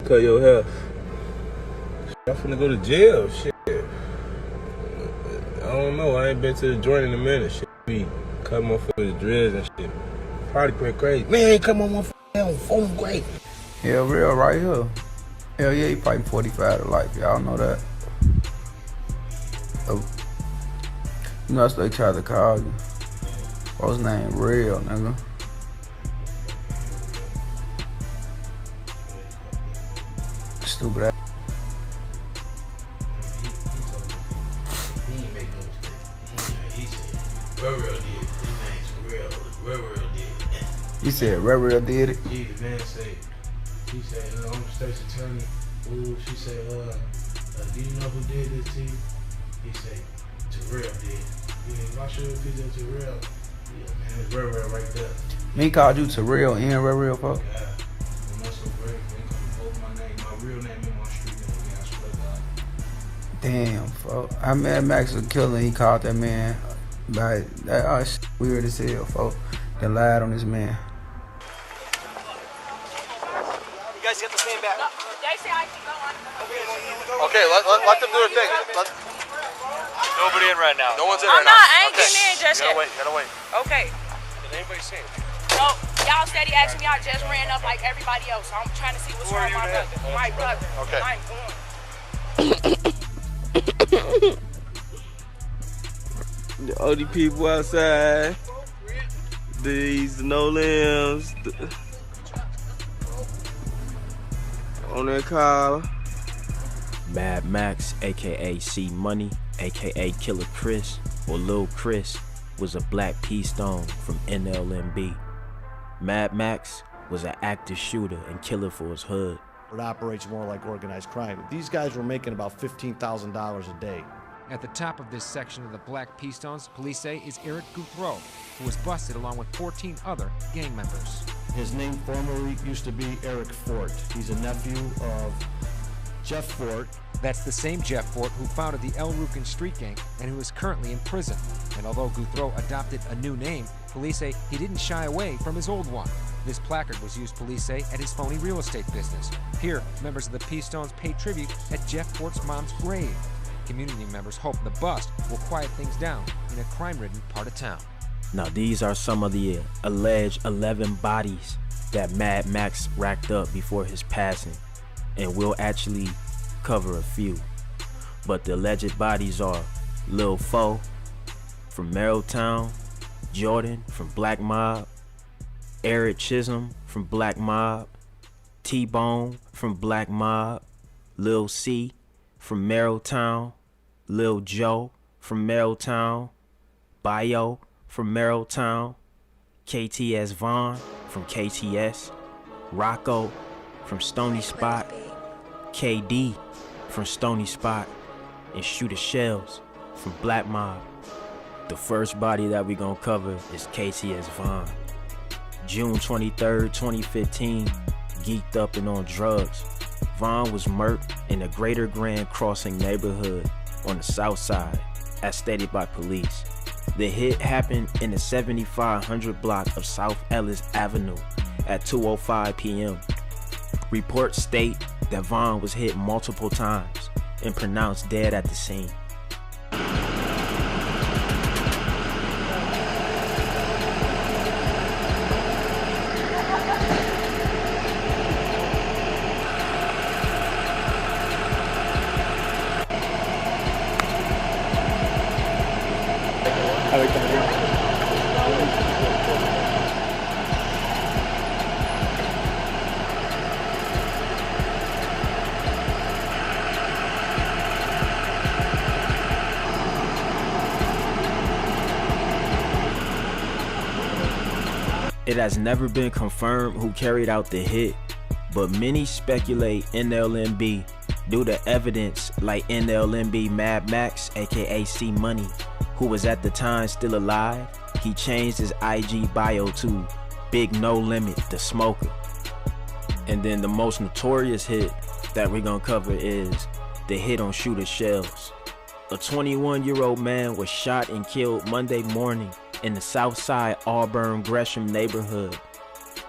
Cut your hair. I'm finna go to jail, shit. I don't know, I ain't been to the joint in a minute, shit. Be cut motherfuckers' dreads and shit. Probably pretty crazy. Man, cut my motherfuckers on phone great. Yeah, Rell right here. Hell yeah, he fighting 45 to life. Y'all know that. You know that's what they tried to call you. What's his name? Rell, nigga. Stupid ass. He ain't make no mistake. He said, Rell did. His name's Rell. Rell did. You said Rell did it? Gee, the man said, he said, I'm the state's attorney. Ooh, she said, do you know who did this to you? He said, Terrell did. Yeah, why should it be that Terrell? Yeah, man, it's Rell right there. Me called you Terrell and Rell, folks. God, I'm not so great. They come both my name, my real name in my street name, man. I swear to God. Damn, folks. I Mad Max was killing. He called that man. Like, that shit weird as hell, folks. They lied on this man. You guys get the same back. They say I can go on. Okay, let them do their thing. Nobody in right now. No one's in right now. I ain't getting in just yet. Gotta wait. Okay. Did anybody see it? So, y'all steady asking me, I just ran up like everybody else. So I'm trying to see what's wrong with my brother. My brother. Okay. I'm going. The only people outside, these no limbs, on that collar. Mad Max, aka C Money, aka Killer Chris, or Lil Chris, was a black pea stone from NLMB. Mad Max was an active shooter and killer for his hood. It operates more like organized crime. These guys were making about $15,000 a day. At the top of this section of the Black Pea Stones, police say is Eric Guthro, who was busted along with 14 other gang members. His name formerly used to be Eric Fort. He's a nephew of Jeff Fort. That's the same Jeff Fort who founded the El Rukin street gang and who is currently in prison. And although Guthro adopted a new name, police say he didn't shy away from his old one. This placard was used, police say, at his phony real estate business. Here, members of the Pea Stones pay tribute at Jeff Fort's mom's grave. Community members hope the bust will quiet things down in a crime-ridden part of town. Now these are some of the alleged 11 bodies that Mad Max racked up before his passing, and we'll actually cover a few. But the alleged bodies are Lil Fo from Merrilltown, Jordan from Black Mob, Eric Chisholm from Black Mob, T-Bone from Black Mob, Lil C from Merrilltown, Lil Joe from Merrilltown, Bio from Merrilltown, KTS Vaughn from KTS, Rocco from Stony Spot, KD from Stony Spot, and Shooter Shells from Black Mob. The first body that we gonna cover is KTS Vaughn. June 23rd, 2015, geeked up and on drugs, Vaughn was murked in the Greater Grand Crossing neighborhood on the south side, as stated by police. The hit happened in the 7500 block of South Ellis Avenue at 2:05 p.m. Reports state that Vaughn was hit multiple times and pronounced dead at the scene. It has never been confirmed who carried out the hit, but many speculate NLMB due to evidence like NLMB Mad Max, aka C Money, who was at the time still alive. He changed his IG bio to Big No Limit, the Smoker. And then the most notorious hit that we're gonna cover is the hit on Shooter Shells. A 21-year-old man was shot and killed Monday morning in the Southside Auburn Gresham neighborhood.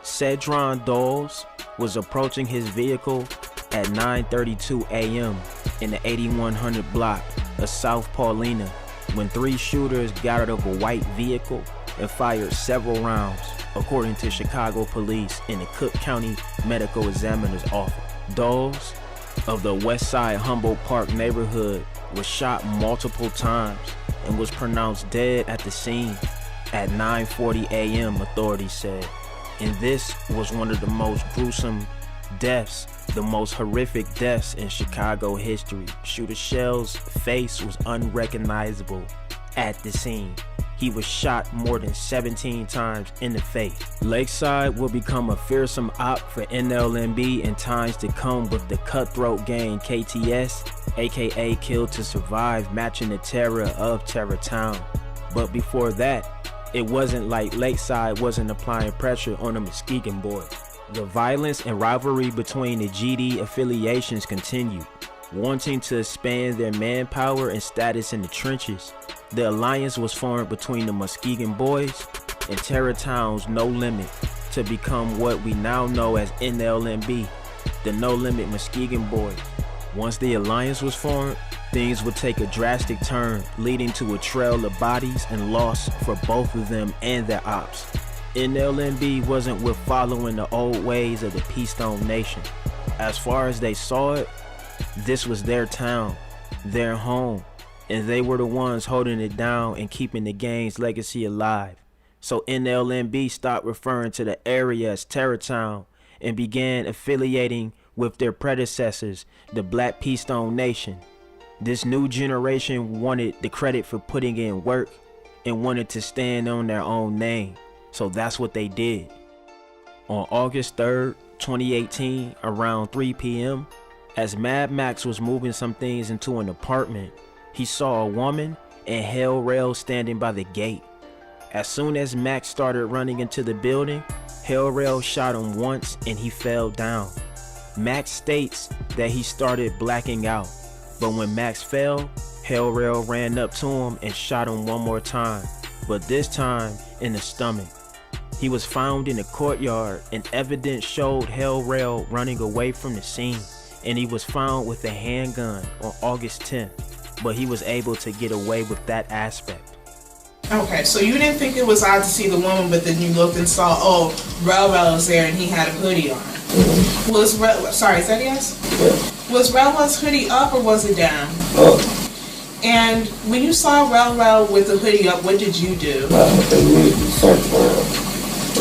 Cedron Dawes was approaching his vehicle at 9:32 a.m. in the 8100 block of South Paulina when 3 shooters got out of a white vehicle and fired several rounds, according to Chicago police in the Cook County Medical Examiner's office. Dawes of the West Side Humboldt Park neighborhood was shot multiple times and was pronounced dead at the scene at 9:40 a.m., authorities said. And this was one of the most gruesome deaths, the most horrific deaths in Chicago history. Shooter Shell's face was unrecognizable at the scene. He was shot more than 17 times in the face. Lakeside will become a fearsome op for NLMB in times to come, with the cutthroat gang KTS, aka Kill to Survive, matching the terror of Terrortown. But before that, it wasn't like Lakeside wasn't applying pressure on the Muskegon boys. The violence and rivalry between the GD affiliations continued, wanting to expand their manpower and status in the trenches. The alliance was formed between the Muskegon boys and Terrortown's No Limit to become what we now know as NLMB, the No Limit Muskegon boys. Once the alliance was formed, things would take a drastic turn, leading to a trail of bodies and loss for both of them and their ops. NLMB wasn't with following the old ways of the Keystone Nation. As far as they saw it, this was their town, their home, and they were the ones holding it down and keeping the gang's legacy alive. So NLMB stopped referring to the area as Terrortown and began affiliating with their predecessors, the Black Keystone Nation. This new generation wanted the credit for putting in work and wanted to stand on their own name. So that's what they did. On August 3rd, 2018, around 3 p.m., as Mad Max was moving some things into an apartment, he saw a woman and Rell standing by the gate. As soon as Max started running into the building, Rell shot him once and he fell down. Max states that he started blacking out, but when Max fell, Rell ran up to him and shot him one more time, but this time in the stomach. He was found in the courtyard and evidence showed Rell running away from the scene, and he was found with a handgun on August 10th, but he was able to get away with that aspect. Okay, so you didn't think it was odd to see the woman, but then you looked and saw, oh, Rell was there and he had a hoodie on. Was Rell, sorry, is that yes? Yeah. Was Rell's hoodie up or was it down? Up. And when you saw Rell with the hoodie up, what did you do? I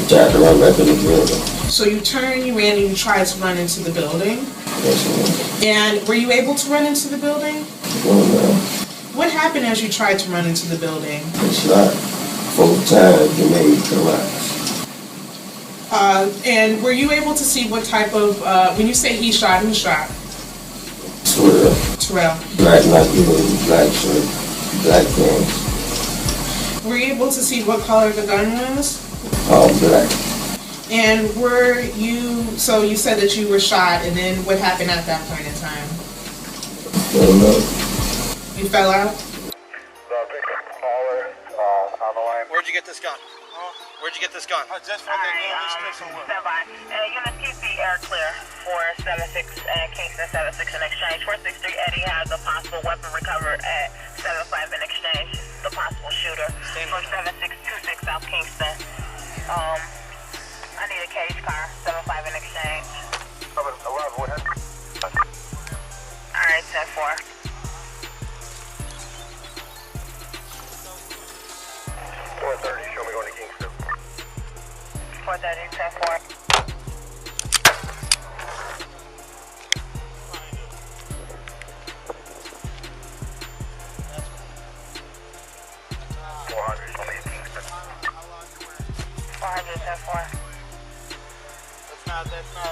tried to run back in the building. So you turned, you ran, and you tried to run into the building? Yes, ma'am. And were you able to run into the building? No, ma'am. What happened as you tried to run into the building? I shot 4 times and they collapsed. And were you able to see what type of, when you say he shot, who shot? Terrell. Black Nike, black shirt, black pants. Were you able to see what color the gun was? All black. And were you, so you said that you were shot, and then what happened at that point in time? Fell out. You fell out? Where'd you get this gun? Where'd you get this gun? Just from the stand by. Units QC air clear 476 and Kingston 76 in exchange. 463 Eddie has a possible weapon recovered at 75 in exchange. The possible shooter. 47626 South Kingston. I need a cage car. 75 in exchange. Alright, 10-4. 430, show me going to Gangster. 430, 10-4. That's not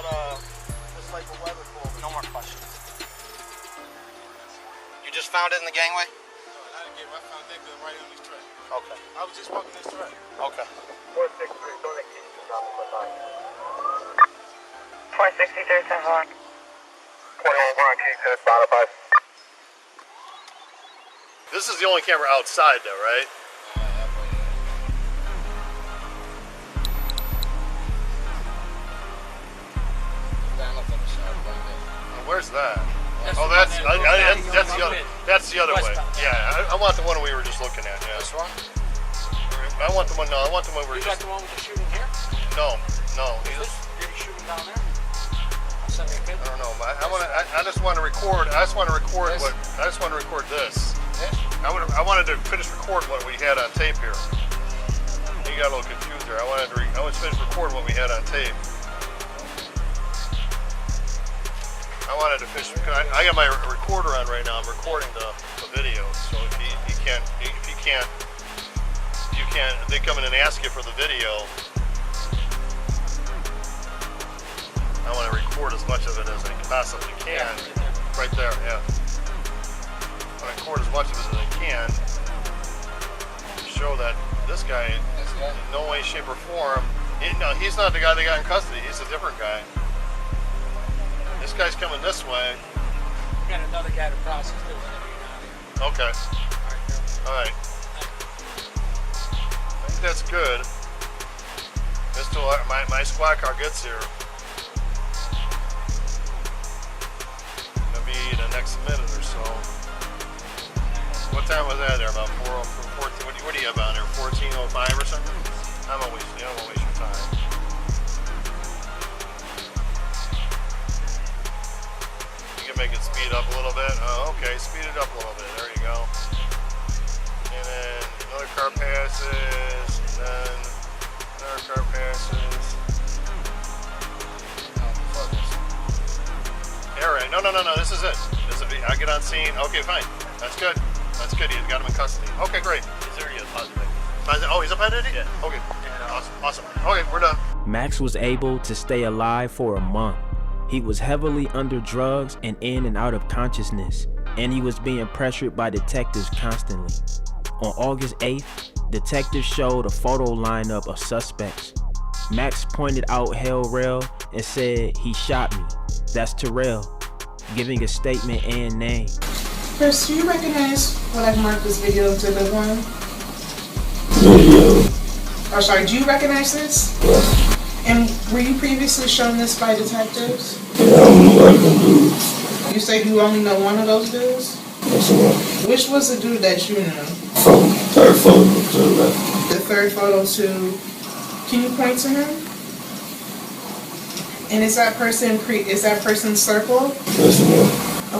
just like a weather call. No more questions. You just found it in the gangway? No, I didn't get it. I found that gun right on this track. Okay. I was just walking this track. Okay. 463, don't let Kingston drop the 463, 10-4. 21 Kingston, identifies. This is the only camera outside though, right? Where's that? That's Oh, the that's one that goes down. that's the other way. Westbound. Yeah, I want the one we were just looking at. Yeah. This one? I want the one. No, I want the one we're You just. got the one with the shooting here? No. Did he shoot him down there? Send me a picture. I don't know. I just want to record. I just want to record This? what. I just want to record this. This? I wanted to finish recording what we had on tape here. You got a little confused there. I wanted to finish recording what we had on tape. I wanted to finish. I got my recorder on right now. I'm recording the video. So if you can't, if they come in and ask you for the video, I want to record as much of it as I possibly can. Right there, yeah. I want to record as much of it as I can to show that this guy, in no way, shape, or form, he's not the guy they got in custody. He's a different guy. This guy's coming this way. We got another guy to process this. Okay. Alright. I think that's good. Just till my squad car gets here. It'll be the next minute or so. What time was that there? About 4:14. What do you have on there? 14:05 or something? I won't waste your time. You can make it speed up a little bit. Oh, okay, speed it up a little bit. There you go. And then another car passes. And then another car passes. All right. No. This is it. I get on scene. Okay, fine. That's good. That's good. You got him in custody. Okay, great. He's already a positive. Oh, he's a positive? Yeah. Okay. Awesome. Okay, we're done. Max was able to stay alive for a month. He was heavily under drugs and in and out of consciousness, and he was being pressured by detectives constantly. On August 8th, detectives showed a photo lineup of suspects. Max pointed out Rell and said, "He shot me." That's Terrell, giving a statement and name. Chris, do you recognize what I've marked this video exhibit 1? Video. Oh, sorry, do you recognize this? Yeah. And were you previously shown this by detectives? Yeah, I don't know what I'm doing. You say you only know one of those dudes? That's one. Which was the dude that you knew? From third photo to the left. The third photo to... Can you point to him? And is that person circled? That's one.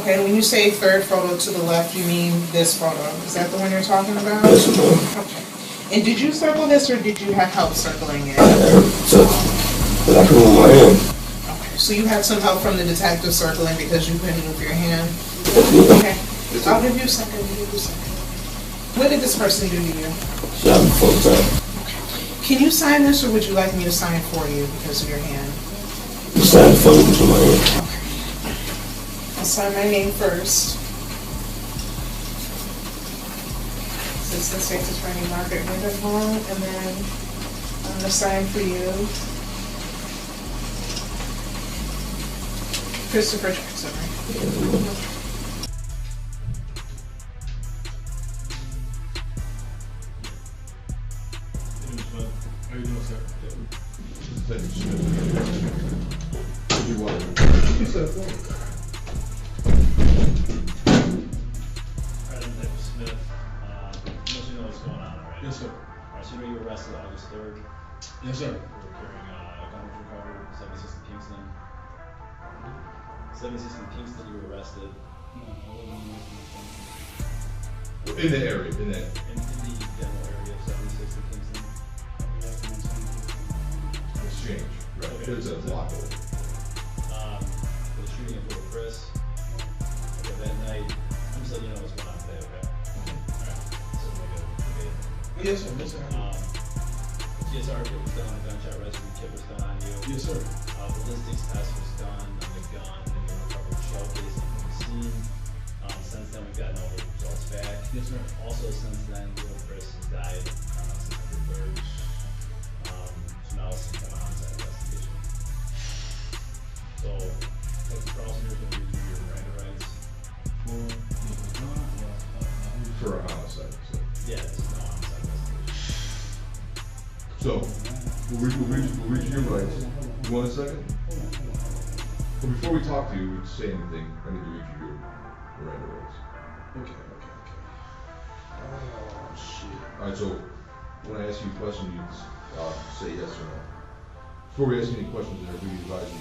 Okay, when you say third photo to the left, you mean this photo. Is that the one you're talking about? That's one. Okay. And did you circle this or did you have help circling it? I had to, but I can move my hand. Okay, so you had some help from the detective circling because you couldn't move your hand? Yeah. Okay, I'll give you a second. What did this person do to you? Shot me 4 times. Can you sign this or would you like me to sign for you because of your hand? You signed the photo with my hand. I'll sign my name first. Assistant State's Attorney Margaret Vanderhorn, and then I'm going to sign for you. Christopher Jackson, right? How you doing, sir? You want? You said Smith, most you know what's going on, right? Yes, sir. Alright, so you know you were arrested August 3rd. Yes, sir. You were carrying a gun was recovered, 76 in Kingston. 76 in Kingston, you were arrested. In the area, in the general area of 76 in Kingston. exchange, right? Okay. There's a block over. For the shooting of Little Chris. Okay, that night, I'm just letting you know what's going on today, okay? Alright, so we're good. Yes, sir. Yes, sir. TSR kit was done, the gunshot residue kit was done on you. Yes, sir. Ballistics test was done on the gun, and you recovered shell casing from the scene. Since then, we've gotten all the results back. Yes, sir. Also, since then, Little Chris has died on September 3rd. So now it's kind of on-site investigation. So, Dr. Carlson, you're going to redo your Miranda rights. For a homicide. Yeah, this is no on-site investigation. So, we'll read your rights. You want a second? But before we talk to you, we say anything, I need to read you your Miranda rights. Okay. Oh, shit. Alright, so when I ask you a question, you say yes or no. Before we ask any questions, I do advise you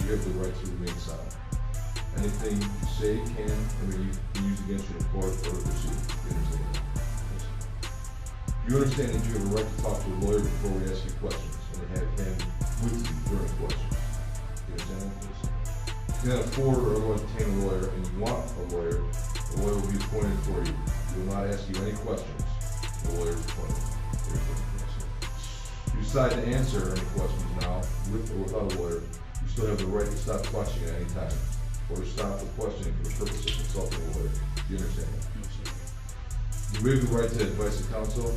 you have the right to remain silent. Anything you say can and may be used against you in court or the proceeding. You understand that? You have a right to talk to a lawyer before we ask you questions and to have him with you during questions. You understand that? If you cannot afford or otherwise obtain a lawyer and you want a lawyer will be appointed for you. He will not ask you any questions. The lawyer is appointed. If you decide to answer any questions now, with or without a lawyer, you still have the right to stop questioning at any time, or to stop the questioning for the purpose of consulting a lawyer. Do you understand that? You waive the right to advice of counsel,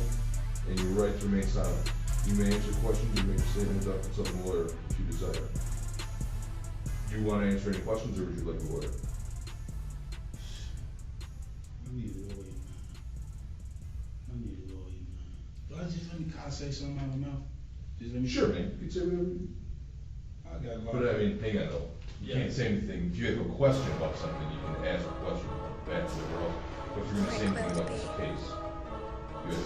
and your right to remain silent. You may answer questions or make a statement without consulting a lawyer if you desire. Do you want to answer any questions, or would you like a lawyer? I need a lawyer, man. Do I just let me kind of say something out of my mouth? Just let me. Sure, man. You can say whatever you. I got a lot. But I mean, hang on though. You can't say anything. If you have a question about something, you can ask a question back to the girl. But if you're going to say anything about this case, you have to.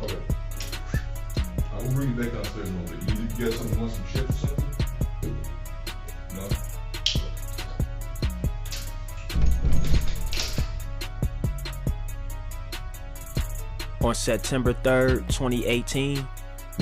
Okay. We'll bring you back downstairs in a little bit. You got something, want some shit or something? No? On September 3rd, 2018,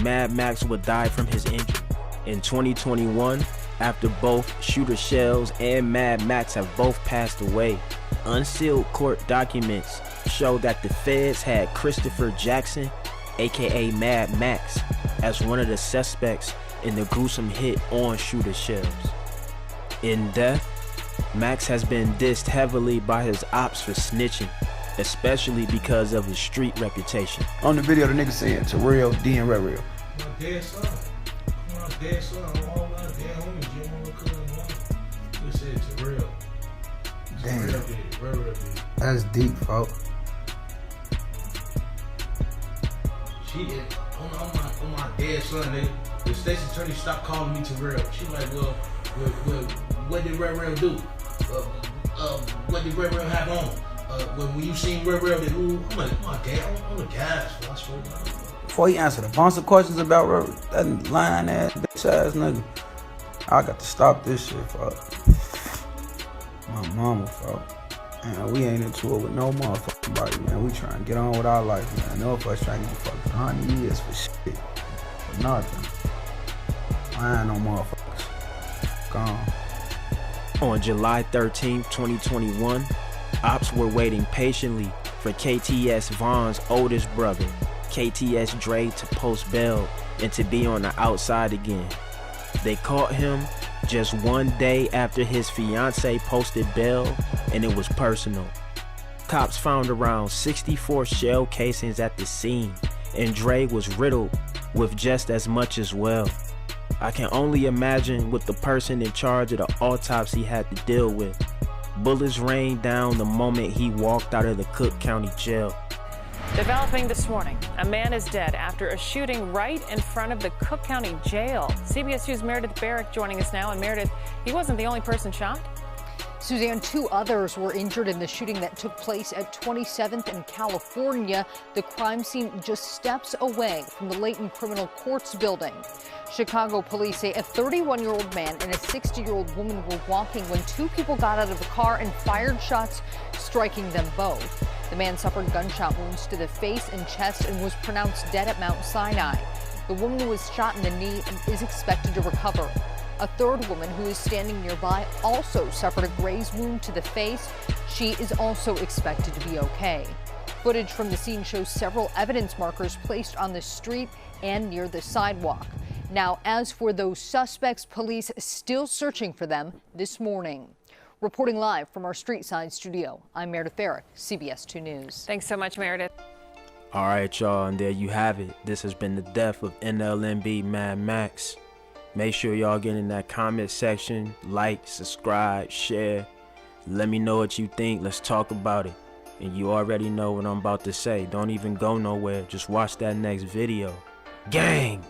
Mad Max would die from his injury. In 2021, after both Shooter Shells and Mad Max have both passed away, unsealed court documents show that the feds had Christopher Jackson, aka Mad Max, as one of the suspects in the gruesome hit on Shooter Shells. In death, Max has been dissed heavily by his ops for snitching, especially because of his street reputation. On the video, the nigga said to Rell, D and Rell. My dead son. My dead son. All my dead homies. You don't want to cousin one. You said to Rell. Damn. Rell did. That's deep, folks. She did. On my dead son, the state's attorney stopped calling me to Rell. She like, well, what did Rell do? What did Rell have on? When you seen Rell, I'm like, my dad, I'm the gas. I swear to God. Before he answered a bunch of questions about Rell, that lying ass, bitch ass nigga, I got to stop this shit, fuck. My mama, fuck. Man, we ain't into it with no motherfucking body, man. We trying to get on with our life, man. No of us trying to get fucking 100 years for shit. For nothing. I ain't no motherfuckers. Gone. On July 13th, 2021, ops were waiting patiently for KTS Vaughn's oldest brother, KTS Dre, to post bail and to be on the outside again. They caught him just one day after his fiance posted bail, and it was personal. Cops found around 64 shell casings at the scene, and Dre was riddled with just as much as well. I can only imagine what the person in charge of the autopsy had to deal with. Bullets rained down the moment he walked out of the Cook County jail. Developing this morning, a man is dead after a shooting right in front of the Cook County jail. CBS News' Meredith Barrick joining us now. And Meredith, he wasn't the only person shot. Suzanne, 2 others were injured in the shooting that took place at 27th and California. The crime scene just steps away from the Layton Criminal Courts building. Chicago police say a 31-year-old man and a 60-year-old woman were walking when 2 people got out of the car and fired shots, striking them both. The man suffered gunshot wounds to the face and chest and was pronounced dead at Mount Sinai. The woman was shot in the knee and is expected to recover. A third woman who is standing nearby also suffered a graze wound to the face. She is also expected to be okay. Footage from the scene shows several evidence markers placed on the street and near the sidewalk. Now, as for those suspects, police still searching for them this morning. Reporting live from our street side studio, I'm Meredith Barrick, CBS 2 News. Thanks so much, Meredith. All right, y'all, and there you have it. This has been the death of NLMB Mad Max. Make sure y'all get in that comment section, like, subscribe, share. Let me know what you think. Let's talk about it. And you already know what I'm about to say. Don't even go nowhere. Just watch that next video. Gang!